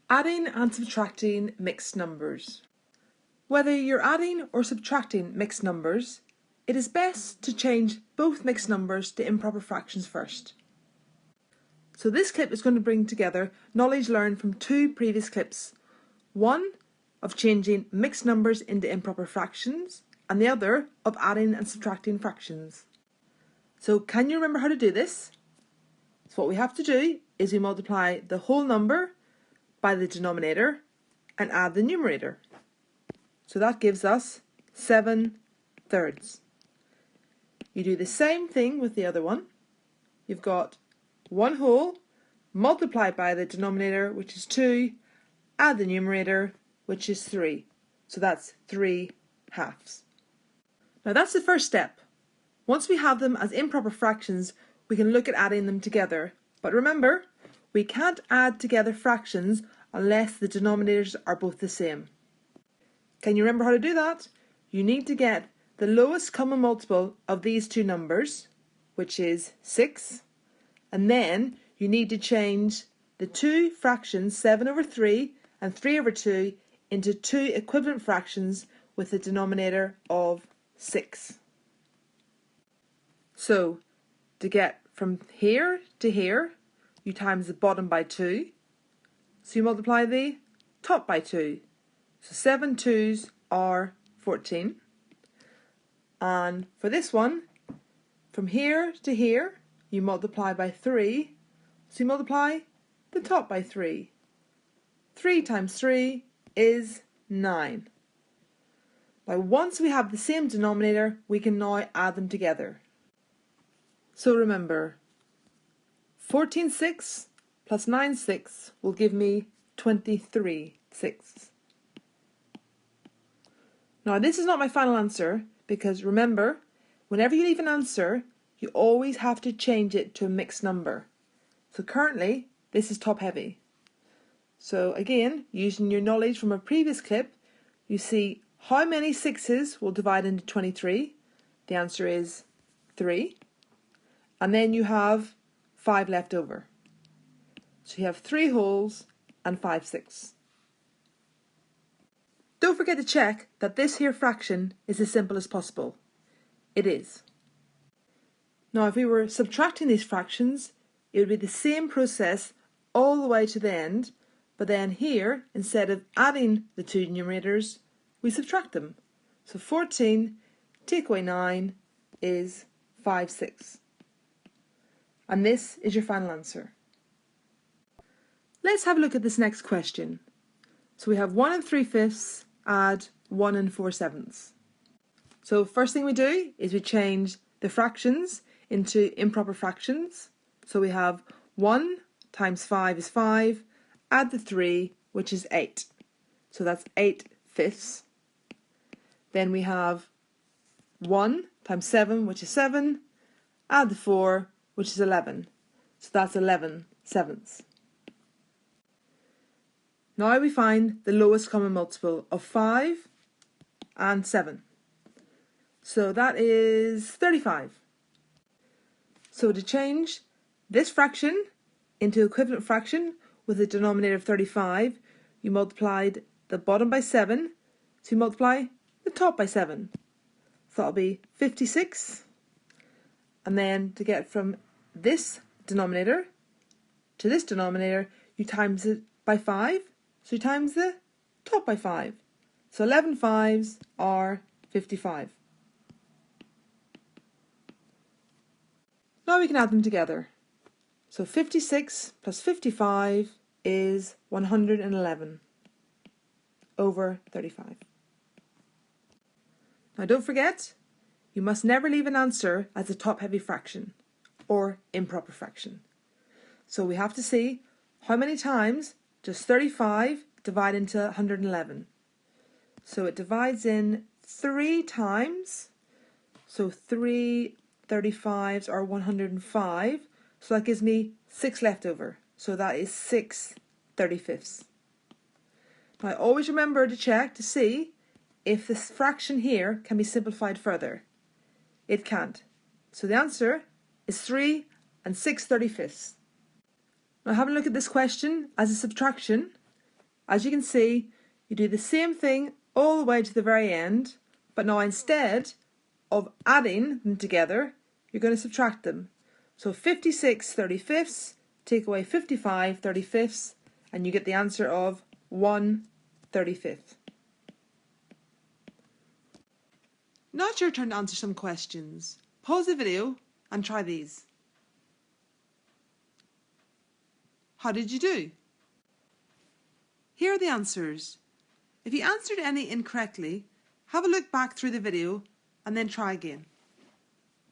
Adding and subtracting mixed numbers. Whether you're adding or subtracting mixed numbers, it is best to change both mixed numbers to improper fractions first. So this clip is going to bring together knowledge learned from two previous clips. One of changing mixed numbers into improper fractions, and the other of adding and subtracting fractions. So can you remember how to do this? So what we have to do is we multiply the whole number by the denominator and add the numerator. So that gives us 7/3. You do the same thing with the other one. You've got one whole multiplied by the denominator, which is 2, add the numerator, which is 3. So that's 3/2. Now that's the first step. Once we have them as improper fractions, we can look at adding them together. But remember, we can't add together fractions unless the denominators are both the same. Can you remember how to do that? You need to get the lowest common multiple of these two numbers, which is 6, and then you need to change the two fractions 7/3 and 3/2 into two equivalent fractions with a denominator of 6. So to get from here to here, you times the bottom by 2, so you multiply the top by 2. So 7 2s are 14. And for this one, from here to here, you multiply by 3, so you multiply the top by 3. 3 times 3 is 9. Now once we have the same denominator, we can now add them together. So remember, 14/6 plus 9/6 will give me 23/6. Now this is not my final answer, because remember, whenever you leave an answer, you always have to change it to a mixed number. So currently, this is top heavy. So again, using your knowledge from a previous clip, you see how many 6's will divide into 23. The answer is 3. And then you have 5 left over. So you have 3 wholes and 5 6. Don't forget to check that this here fraction is as simple as possible. It is. Now if we were subtracting these fractions, it would be the same process all the way to the end, but then here, instead of adding the two numerators, we subtract them. So 14 take away 9 is 5 6. And this is your final answer. Let's have a look at this next question. So we have 1 3/5 add 1 4/7. So first thing we do is we change the fractions into improper fractions. So we have 1 times 5 is 5, add the 3, which is 8. So that's 8/5. Then we have 1 times 7, which is 7, add the 4, which is 11. So that's 11/7. Now we find the lowest common multiple of 5 and 7. So that is 35. So to change this fraction into equivalent fraction with a denominator of 35, you multiplied the bottom by 7, so you multiply the top by 7. So that'll be 56. And then to get from this denominator to this denominator, you times it by 5. So you times the top by 5. So 11 5s are 55. Now we can add them together. So 56 plus 55 is 111 over 35. Now don't forget, you must never leave an answer as a top-heavy fraction or improper fraction. So we have to see how many times does 35 divide into 111. So it divides in 3 times. So 3 35s are 105. So that gives me 6 left over. So that is 6/35. Now always remember to check to see if this fraction here can be simplified further. It can't. So the answer is 3 6/35. Now have a look at this question as a subtraction. As you can see, you do the same thing all the way to the very end, but now instead of adding them together, you're going to subtract them. So 56 35ths, take away 55 35ths, and you get the answer of 1/35. Now it's your turn to answer some questions. Pause the video and try these. How did you do? Here are the answers. If you answered any incorrectly, have a look back through the video and then try again.